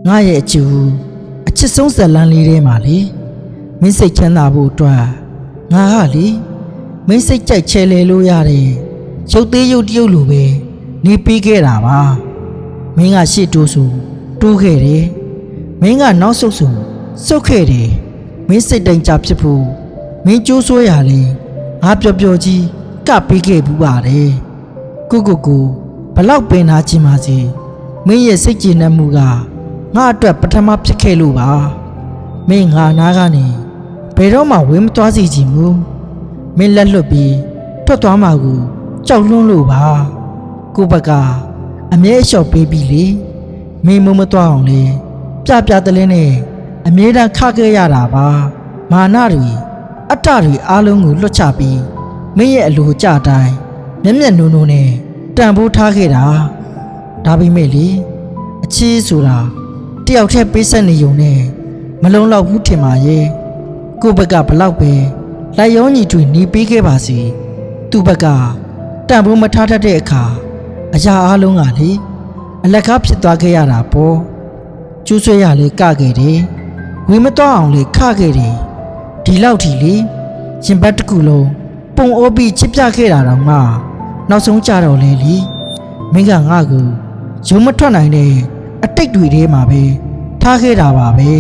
ငါရဲ့အကျူအချစ်ဆုံးဇလန်းလေးထဲမှာလေမင်းစိတ်ချမ်းသာဖို့အတွက်ငါဟာလေမင်းစိတ်ကြိုက်ချဲလဲလို့ရတဲ့ရုပ်သေးရုပ်တရုပ်လိုပဲနေပြီးခဲ့တာပါမင်းကရှေ့တိုးဆိုတိုးခဲ့တယ်မင်းကနောက်ဆုတ်ဆိုဆုတ်ခဲ့တယ်မင်းစိတ်တိုင်းကြဖြစ်ဖို့မင်းကြိုးဆွဲရလေငါပျော်ပျော်ကြီးကပေးခဲ့ဘူးပါတယ်ကိုဘလောက်ပင်နာချင်ပါစေမင်းရဲ့စိတ်ကြည်နက်မှုကငါအတွက်ပထမဖြစ်ခဲ့လို့ပါမင်းငါနားကနေဘယ်တော့မှဝေးမသွားစီချင်ဘူးမင်းလက်လွတ်ပြီးထွက်သွားမှာကိုကြောက်လွန်းလို့ပါကိုဘက်ကအမြဲလျှော့ပေးပြီးလေမင်းမသွားအောင်လေပြတလင်းနဲ့အမြဲတမ်းခခဲ့ရတာပါမာနတွေအတ္တတွေအားလုံးကိုလွတ်ချပြီးမင်းရဲ့အလိုကြတိုင်းမျက်မျက်နှုံနှုံနဲ့တန်ဖိုးထားခဲ့တာဒါပေမဲ့လေအချီးဆိုတာတယောက်တည်းပေးဆက်နေုံနဲ့မလုံလောက်ဘူးထင်ပါရဲ့ကိုဘက်ကဘလောက်ပဲလိုက်ရောညီတွေနေပေးခဲ့ပါစီသူ့ဘက်ကတန်ဖိုးမထားတတ်တဲ့အခါအရာအလုံးကလေအလက်ကားဖြစ်သွားခဲ့ရတာပေါ့ကျူးဆွဲရလေကခဲ့တယ်ဝေမတော့အောင်လေခခဲ့တယ်ဒီလောက်ထိလေရင်ဘတ်တစ်ခုလုံးပုံအိုးပြီးချစ်ပြခဲ့တာတော့မှနောက်ဆုံးကြတော့လေလीမင်းကငါ့ကိုရုံမထွက်နိုင်တဲ့အတိတ်တွေထဲမှာပဲထားခဲ့တာပါပဲ